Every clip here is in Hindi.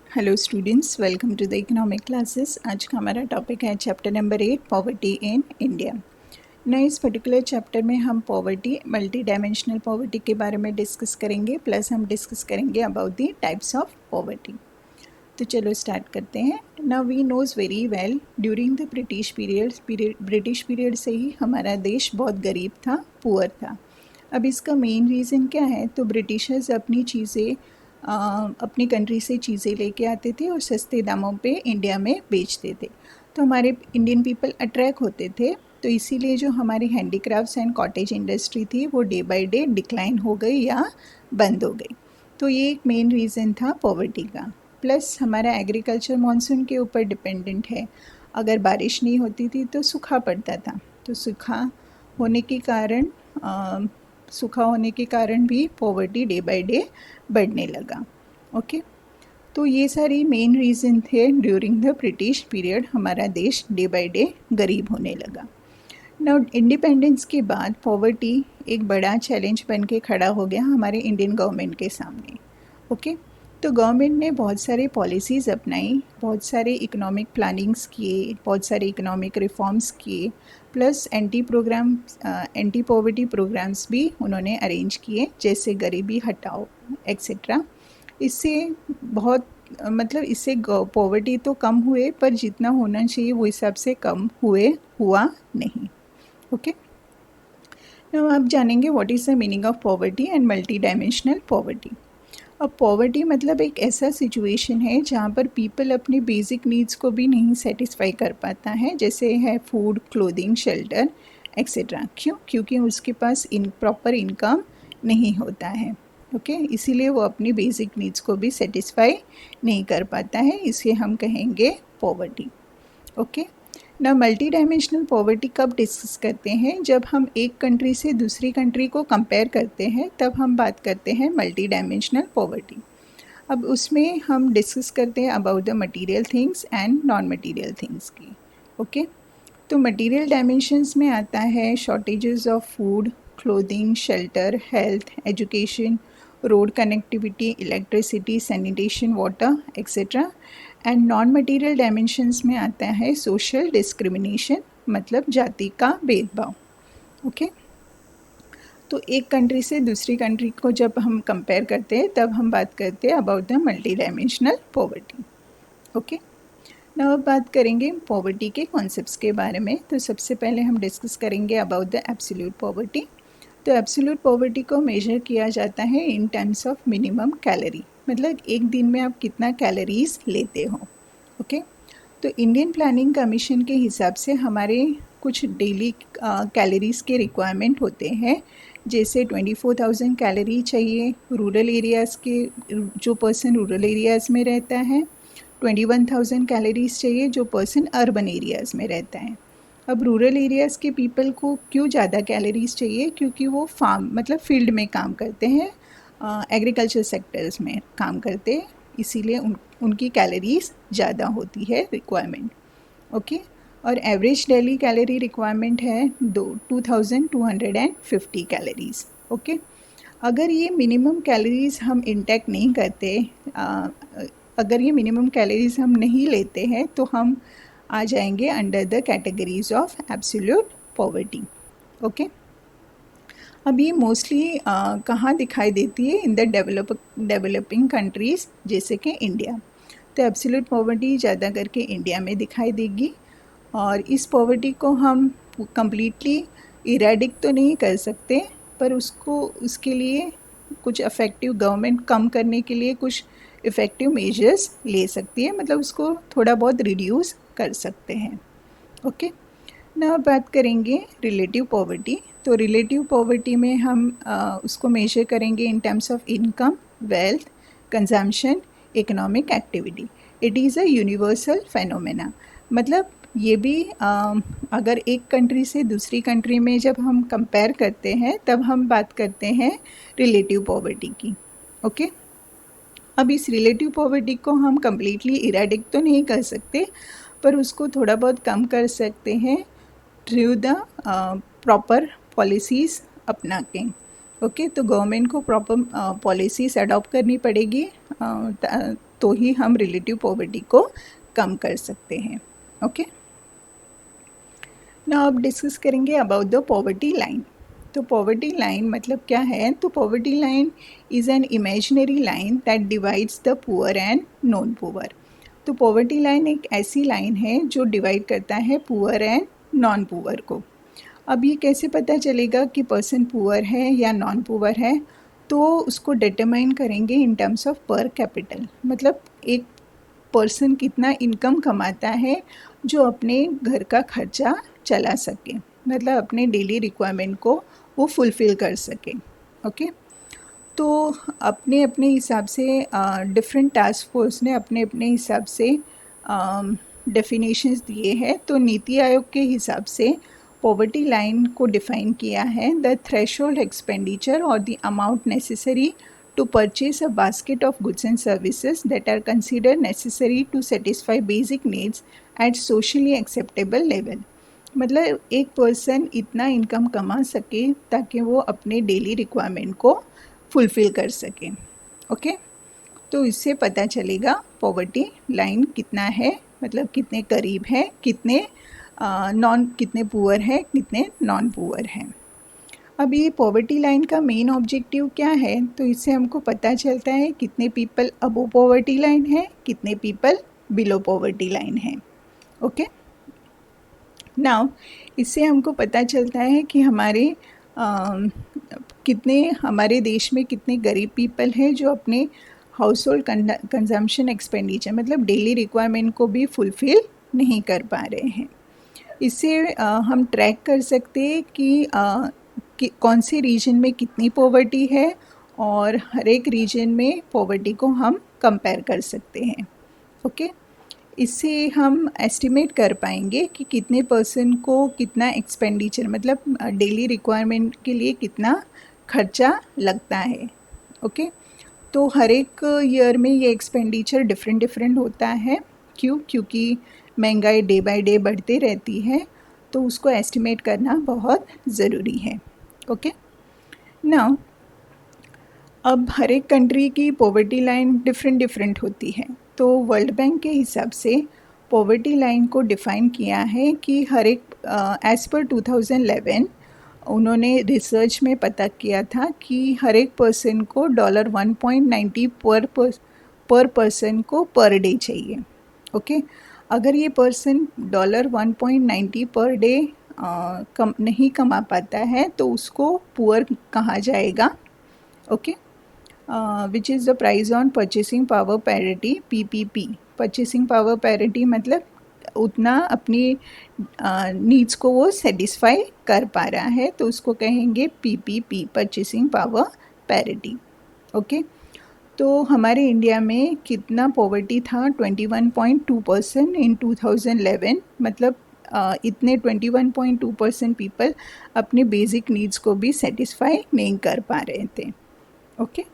Hello students, welcome to the economic classes. आज का हमारा टॉपिक है chapter number 8, poverty in India. ना इस पर्टिकुलर चैप्टर में हम पॉवर्टी, मल्टी डायमेंशनल पॉवर्टी के बारे में डिस्कस करेंगे, प्लस हम डिस्कस करेंगे about the types of poverty. तो चलो स्टार्ट करते हैं। Now we knows very well during the British period से ही हमारा देश बहुत गरीब था, पुअर था। अब इसका मेन रीज़न क्या है? तो ब्रिटिशर्स अपनी चीज़ें अपनी कंट्री से चीज़ें लेके आते थे और सस्ते दामों पे इंडिया में बेचते थे, तो हमारे इंडियन पीपल अट्रैक्ट होते थे। तो इसीलिए जो हमारी हैंडीक्राफ्ट्स एंड कॉटेज इंडस्ट्री थी वो डे बाय डे डिक्लाइन हो गई या बंद हो गई। तो ये एक मेन रीज़न था पॉवर्टी का। प्लस हमारा एग्रीकल्चर मानसून के ऊपर डिपेंडेंट है। अगर बारिश नहीं होती थी तो सूखा पड़ता था, तो सूखा होने के कारण भी पॉवर्टी डे बाय डे बढ़ने लगा। ओके, तो ये सारी मेन रीज़न थे ड्यूरिंग द ब्रिटिश पीरियड हमारा देश डे बाय डे गरीब होने लगा। नाउ इंडिपेंडेंस के बाद पॉवर्टी एक बड़ा चैलेंज बन के खड़ा हो गया हमारे इंडियन गवर्नमेंट के सामने। ओके, तो गवर्नमेंट ने बहुत सारे पॉलिसीज़ अपनाई, बहुत सारे इकोनॉमिक प्लानिंग्स किए, बहुत सारे इकोनॉमिक रिफॉर्म्स किए, प्लस एंटी पॉवर्टी प्रोग्राम्स भी उन्होंने अरेंज किए, जैसे गरीबी हटाओ एक्सेट्रा। इससे बहुत इससे पॉवर्टी तो कम हुए, पर जितना होना चाहिए वो हिसाब से कम हुआ नहीं। ओके, नाउ आप जानेंगे what is the meaning of poverty and multi dimensional poverty. अब पॉवर्टी मतलब एक ऐसा सिचुएशन है जहाँ पर पीपल अपनी बेसिक नीड्स को भी नहीं सेटिस्फाई कर पाता है, जैसे है फूड, क्लोथिंग, शेल्टर एक्सेट्रा। क्योंकि उसके पास प्रॉपर इनकम नहीं होता है। ओके, इसीलिए वो अपनी बेसिक नीड्स को भी सेटिस्फाई नहीं कर पाता है, इसे हम कहेंगे पॉवर्टी। ओके, ना मल्टी डायमेंशनल पॉवर्टी कब डिस्कस करते हैं? जब हम एक कंट्री से दूसरी कंट्री को कंपेयर करते हैं, तब हम बात करते हैं मल्टी डायमेंशनल पॉवर्टी। अब उसमें हम डिस्कस करते हैं about the material things and non material things की। ओके, तो मटेरियल डायमेंशंस में आता है shortages of food, clothing, shelter, health, education, road connectivity, electricity, sanitation, water etcetera. And non material dimensions में आता है सोशल डिस्क्रिमिनेशन, मतलब जाति का भेदभाव। ओके, तो एक कंट्री से दूसरी कंट्री को जब हम कंपेयर करते हैं तब हम बात करते हैं about the multi dimensional poverty. Okay, now अब बात करेंगे पॉवर्टी के कॉन्सेप्ट्स के बारे में। तो सबसे पहले हम डिस्कस करेंगे अबाउट द एब्सोल्यूट पॉवर्टी। तो एब्सोल्यूट पॉवर्टी को मेजर किया जाता है in terms of minimum calorie, मतलब एक दिन में आप कितना कैलोरीज लेते हो। ओके, तो इंडियन प्लानिंग कमीशन के हिसाब से हमारे कुछ डेली कैलोरीज के रिक्वायरमेंट होते हैं, जैसे 24,000 कैलोरी चाहिए रूरल एरियाज़ के, जो पर्सन रूरल एरियाज़ में रहता है। 21,000 कैलोरीज चाहिए जो पर्सन अर्बन एरियाज़ में रहता है। अब रूरल एरियाज़ के पीपल को क्यों ज़्यादा कैलोरीज चाहिए? क्योंकि वो मतलब फील्ड में काम करते हैं, एग्रीकल्चर सेक्टर्स में काम करते हैं, इसीलिए उनकी कैलोरीज ज़्यादा होती है रिक्वायरमेंट। ओके, और एवरेज डेली कैलोरी रिक्वायरमेंट है 2,250 कैलोरीज। ओके, अगर ये मिनिमम कैलोरीज हम इंटेक्ट नहीं करते, अगर ये मिनिमम कैलोरीज हम नहीं लेते हैं, तो हम आ जाएंगे under the categories of absolute poverty. Okay, अब ये मोस्टली कहाँ दिखाई देती है? इन द डेवलपिंग कंट्रीज़, जैसे कि इंडिया। तो एब्सोल्यूट पॉवर्टी ज़्यादा करके इंडिया में दिखाई देगी, और इस पॉवर्टी को हम कम्प्लीटली इरेडिक तो नहीं कर सकते, पर उसके लिए कुछ इफ़ेक्टिव, गवर्नमेंट कम करने के लिए कुछ इफ़ेक्टिव मेजर्स ले सकती है, मतलब उसको थोड़ा बहुत रिड्यूस कर सकते हैं। ओके, ना बात करेंगे रिलेटिव पॉवर्टी। तो रिलेटिव पॉवर्टी में हम उसको मेजर करेंगे in terms of income, wealth, consumption, economic activity. It is a universal phenomena, मतलब ये भी अगर एक कंट्री से दूसरी कंट्री में जब हम कंपेयर करते हैं तब हम बात करते हैं रिलेटिव पॉवर्टी की। ओके, अब इस रिलेटिव पॉवर्टी को हम कम्प्लीटली इरेडिक तो नहीं कर सकते, पर उसको थोड़ा बहुत कम कर सकते हैं थ्रू द प्रॉपर पॉलिसीज़ अपना के। ओके, तो गवर्नमेंट को प्रॉपर पॉलिसीज़ अडॉप्ट करनी पड़ेगी तो ही हम रिलेटिव पॉवर्टी को कम कर सकते हैं। ओके, नाउ अब डिस्कस करेंगे अबाउट द पॉवर्टी लाइन। तो पॉवर्टी लाइन मतलब क्या है? तो poverty line is an imaginary line that divides the poor and non poor. तो पॉवर्टी लाइन एक ऐसी लाइन है जो डिवाइड करता है पुअर एंड नॉन पुअर को। अब ये कैसे पता चलेगा कि पर्सन पुअर है या नॉन पुअर है? तो उसको डिटरमाइन करेंगे इन टर्म्स ऑफ पर कैपिटल, मतलब एक पर्सन कितना इनकम कमाता है जो अपने घर का खर्चा चला सके, मतलब अपने डेली रिक्वायरमेंट को वो फुलफ़िल कर सके। ओके, तो अपने अपने हिसाब से डिफरेंट टास्क फोर्स ने अपने अपने हिसाब से डेफिनेशंस दिए हैं। तो नीति आयोग के हिसाब से पॉवर्टी लाइन को डिफाइन किया है द थ्रेशोल्ड एक्सपेंडिचर और the amount necessary to purchase a basket of goods and services that are considered necessary to satisfy basic needs at socially acceptable level। मतलब एक पर्सन इतना इनकम कमा सके ताकि वो अपने डेली रिक्वायरमेंट को फुलफ़िल कर सके। ओके, तो इससे पता चलेगा पॉवर्टी लाइन कितना है, मतलब कितने करीब है, कितने कितने पुअर है, कितने नॉन पुअर हैं। अब ये पॉवर्टी लाइन का मेन ऑब्जेक्टिव क्या है? तो इससे हमको पता चलता है कितने पीपल अबो पॉवर्टी लाइन है, कितने पीपल बिलो पॉवर्टी लाइन है। ओके, नाउ इससे हमको पता चलता है कि कितने हमारे देश में कितने गरीब पीपल हैं जो अपने हाउस होल्ड कंजम्पशन एक्सपेंडिचर मतलब डेली रिक्वायरमेंट को भी फुलफ़िल नहीं कर पा रहे हैं। इससे हम ट्रैक कर सकते हैं कि कौन से रीजन में कितनी पॉवर्टी है और हर एक रीजन में पॉवर्टी को हम कंपेयर कर सकते हैं। ओके, इससे हम एस्टिमेट कर पाएंगे कि कितने पर्सन को कितना एक्सपेंडिचर मतलब डेली रिक्वायरमेंट के लिए कितना खर्चा लगता है। ओके, तो हर एक ईयर में ये एक्सपेंडिचर डिफरेंट होता है। क्योंकि महंगाई डे बाय डे बढ़ती रहती है, तो उसको एस्टिमेट करना बहुत ज़रूरी है। ओके, नाउ अब हर एक कंट्री की पॉवर्टी लाइन डिफरेंट होती है। तो वर्ल्ड बैंक के हिसाब से पॉवर्टी लाइन को डिफ़ाइन किया है कि हर एक एज़ पर 2011 उन्होंने रिसर्च में पता किया था कि हर एक पर्सन को $1.90 पर पर्सन को पर डे चाहिए। ओके, अगर ये पर्सन $1.90 पर डे कम नहीं कमा पाता है तो उसको पुअर कहा जाएगा। Okay, which is the price on purchasing power parity PPP। Purchasing power parity मतलब उतना अपनी नीड्स को वो सेटिस्फाई कर पा रहा है, तो उसको कहेंगे PPP, purchasing power parity. Okay, तो हमारे इंडिया में कितना पॉवर्टी था? 21.2% इन 2011, मतलब इतने 21.2% पीपल अपने बेसिक नीड्स को भी सेटिस्फाई नहीं कर पा रहे थे। ओके,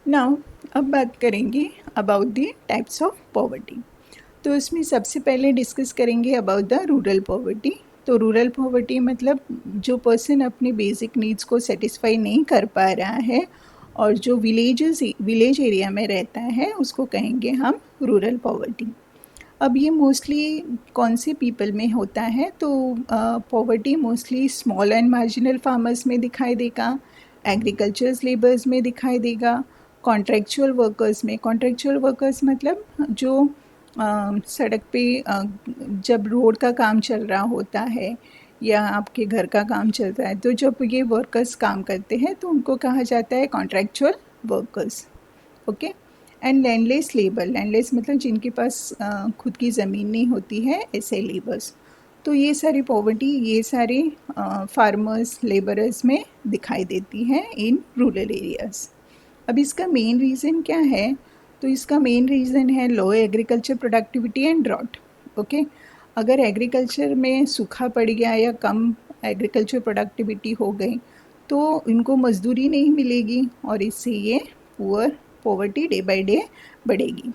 नाउ अब बात करेंगे about the types of poverty. तो इसमें सबसे पहले डिस्कस करेंगे अबाउट द रूरल पॉवर्टी। तो रूरल पॉवर्टी मतलब जो पर्सन अपनी बेसिक नीड्स को सेटिस्फाई नहीं कर पा रहा है और जो विलेज एरिया में रहता है उसको कहेंगे हम रूरल पॉवर्टी। अब ये मोस्टली कौन से पीपल में होता है? तो poverty mostly small and marginal farmers में दिखाई देगा, एग्रीकल्चर्स लेबर्स में दिखाई देगा, कॉन्ट्रेक्चुअल वर्कर्स में। कॉन्ट्रेक्चुअल वर्कर्स मतलब जो सड़क पे जब रोड का काम चल रहा होता है या आपके घर का काम चल रहा है, तो जब ये वर्कर्स काम करते हैं तो उनको कहा जाता है contractual workers. Okay, and landless labour. Landless मतलब जिनके पास खुद की ज़मीन नहीं होती है, ऐसे लेबर्स। तो ये सारी पॉवर्टी ये सारे फार्मर्स लेबरर्स में दिखाई देती है इन रूरल एरियाज़। अब इसका मेन रीज़न क्या है? तो इसका मेन रीज़न है low agriculture productivity and drought. Okay, अगर एग्रीकल्चर में सूखा पड़ गया या कम एग्रीकल्चर प्रोडक्टिविटी हो गई तो इनको मजदूरी नहीं मिलेगी और इससे ये पॉवर्टी डे बाय डे बढ़ेगी।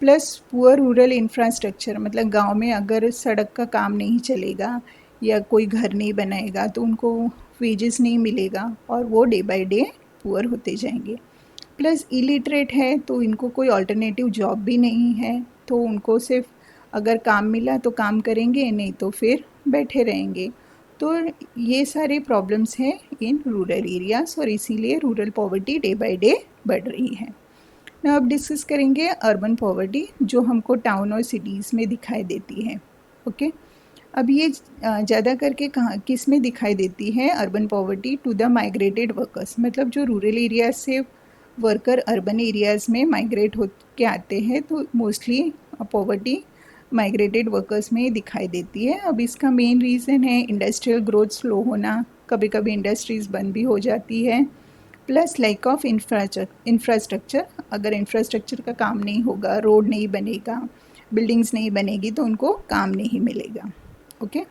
प्लस पुअर रूरल इंफ्रास्ट्रक्चर मतलब गांव में अगर सड़क का काम नहीं चलेगा या कोई घर नहीं बनाएगा तो उनको वेजेस नहीं मिलेगा और वो डे बाय डे पुअर होते जाएंगे। प्लस इलिटरेट है तो इनको कोई अल्टरनेटिव जॉब भी नहीं है, तो उनको सिर्फ अगर काम मिला तो काम करेंगे, नहीं तो फिर बैठे रहेंगे। तो ये सारे प्रॉब्लम्स हैं इन रूरल एरियाज और इसीलिए rural poverty day by day बढ़ रही है। ना अब डिस्कस करेंगे अर्बन पॉवर्टी जो हमको टाउन और सिटीज़ में दिखाई देती है। ओके, अब ये ज़्यादा करके कहाँ किस में दिखाई देती है urban poverty? To the migrated workers, मतलब जो रूरल एरियाज से वर्कर अर्बन एरियाज़ में माइग्रेट हो के आते हैं, तो मोस्टली पॉवर्टी माइग्रेटेड वर्कर्स में दिखाई देती है। अब इसका मेन रीज़न है इंडस्ट्रियल ग्रोथ स्लो होना, कभी कभी इंडस्ट्रीज़ बंद भी हो जाती है, प्लस लैक ऑफ इंफ्रास्ट्रक्चर। अगर इंफ्रास्ट्रक्चर का काम नहीं होगा, रोड नहीं बनेगा, बिल्डिंग्स नहीं बनेगी, तो उनको काम नहीं मिलेगा। Okay,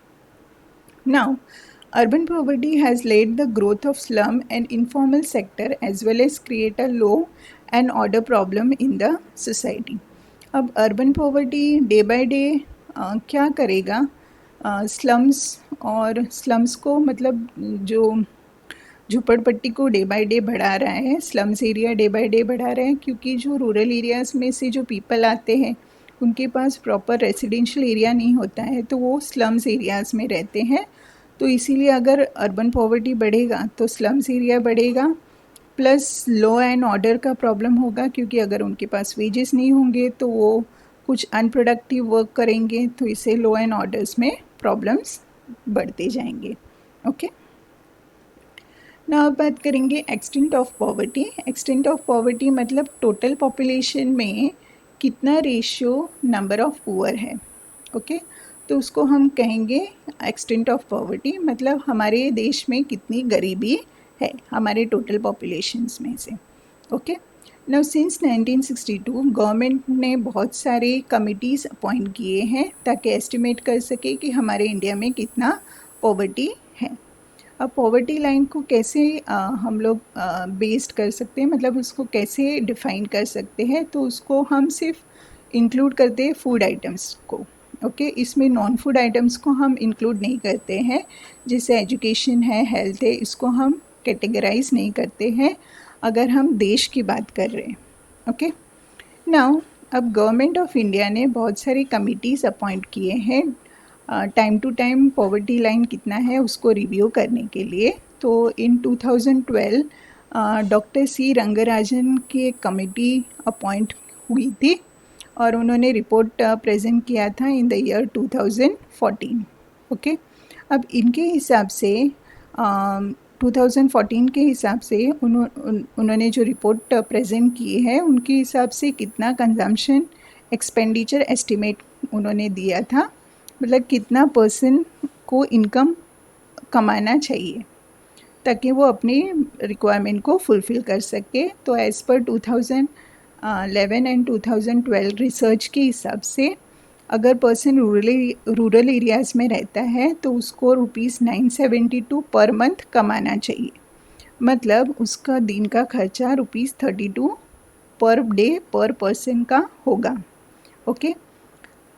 now urban poverty has led the growth of slum and informal sector as well as create a law and order problem in the society. अब urban poverty day by day क्या करेगा? स्लम्स और स्लम्स को, मतलब जो झुपड़पट्टी को डे बाय डे बढ़ा रहा है, slums area day by day बढ़ा रहा है, क्योंकि जो रूरल एरियाज़ में से जो पीपल आते हैं उनके पास प्रॉपर रेजिडेंशियल एरिया नहीं होता है, तो वो स्लम्स एरियाज़ में रहते हैं। तो इसीलिए अगर अर्बन पॉवर्टी बढ़ेगा तो स्लम्स एरिया बढ़ेगा, प्लस लॉ एंड ऑर्डर का प्रॉब्लम होगा, क्योंकि अगर उनके पास वेजेस नहीं होंगे तो वो कुछ अनप्रोडक्टिव वर्क करेंगे, तो इससे लॉ एंड ऑर्डर्स में प्रॉब्लम्स बढ़ते जाएंगे। ओके, ना अब बात करेंगे extent of poverty. Extent of poverty मतलब टोटल पॉपुलेशन में कितना रेशियो नंबर ऑफ पुअर है। ओके, तो उसको हम कहेंगे एक्सटेंट ऑफ पॉवर्टी, मतलब हमारे देश में कितनी गरीबी है हमारे टोटल पॉपुलेशंस में से। ओके, नाउ सिंस 1962 गवर्नमेंट ने बहुत सारे कमिटीज़ अपॉइंट किए हैं ताकि एस्टिमेट कर सके कि हमारे इंडिया में कितना पॉवर्टी है। अब पॉवर्टी लाइन को कैसे हम लोग बेस्ड कर सकते हैं, मतलब उसको कैसे डिफ़ाइन कर सकते हैं? तो उसको हम सिर्फ इंक्लूड करते हैं फूड आइटम्स को। ओके, इसमें नॉन फूड आइटम्स को हम इंक्लूड नहीं करते हैं, जैसे एजुकेशन है, हेल्थ है, इसको हम कैटेगराइज नहीं करते हैं अगर हम देश की बात कर रहे हैं। ओके, नाउ अब गवर्नमेंट ऑफ इंडिया ने बहुत सारी कमिटीज़ अपॉइंट किए हैं time to time poverty line कितना है उसको रिव्यू करने के लिए। तो इन 2012 डॉक्टर सी रंगराजन की एक कमेटी अपॉइंट हुई थी और उन्होंने रिपोर्ट प्रेजेंट किया था इन द ईयर 2014। ओके, अब इनके हिसाब से 2014 के हिसाब से उन्होंने जो रिपोर्ट प्रेजेंट की है उनके हिसाब से कितना कंजम्पशन एक्सपेंडिचर एस्टिमेट उन्होंने दिया था, मतलब कितना पर्सन को इनकम कमाना चाहिए ताकि वो अपनी रिक्वायरमेंट को फुलफ़िल कर सके। तो एज़ पर 2011 एंड 2012 रिसर्च के हिसाब से अगर पर्सन रूरल एरियाज़ में रहता है तो उसको ₹972 पर मंथ कमाना चाहिए, मतलब उसका दिन का खर्चा ₹32 पर डे पर पर्सन का होगा। ओके,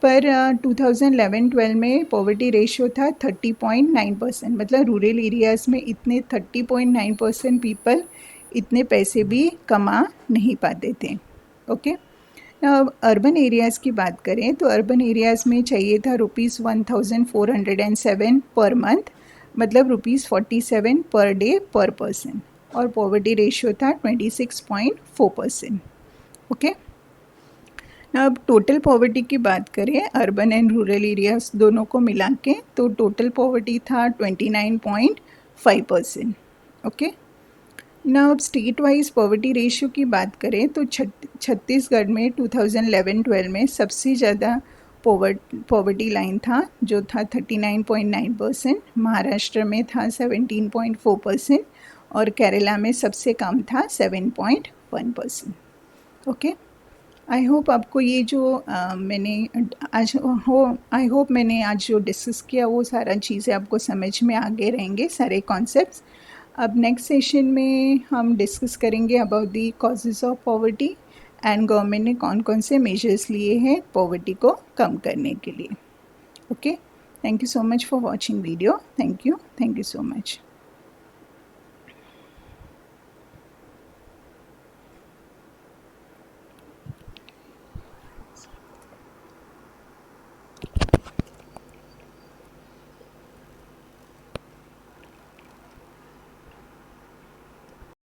पर 2011-12 में पॉवर्टी रेशियो था 30.9%, मतलब रूरल एरियाज़ में इतने 30.9% पीपल इतने पैसे भी कमा नहीं पाते थे। ओके, अब अर्बन एरियाज़ की बात करें तो अर्बन एरियाज़ में चाहिए था ₹1407 पर मंथ, मतलब ₹47 पर डे पर पर्सन, और पॉवर्टी रेशियो था 26.4%। ओके, अब टोटल पॉवर्टी की बात करें अर्बन एंड रूरल एरियाज दोनों को मिला के, तो टोटल पॉवर्टी था 29.5%। ओके, ना अब स्टेट वाइज पॉवर्टी रेशियो की बात करें तो छत्तीसगढ़ में 2011-12 में सबसे ज़्यादा पॉवर्टी लाइन था जो था 39.9%, महाराष्ट्र में था 17.4% और केरला में सबसे कम था 7.1%। ओके, आई होप आपको ये जो आई होप मैंने आज जो डिस्कस किया वो सारा चीज़ें आपको समझ में आगे रहेंगे, सारे कॉन्सेप्ट्स। अब नेक्स्ट सेशन में हम डिस्कस करेंगे about the causes of poverty and government ने कौन कौन से मेजर्स लिए हैं पॉवर्टी को कम करने के लिए। Okay, thank you so much for watching video. Thank you so much.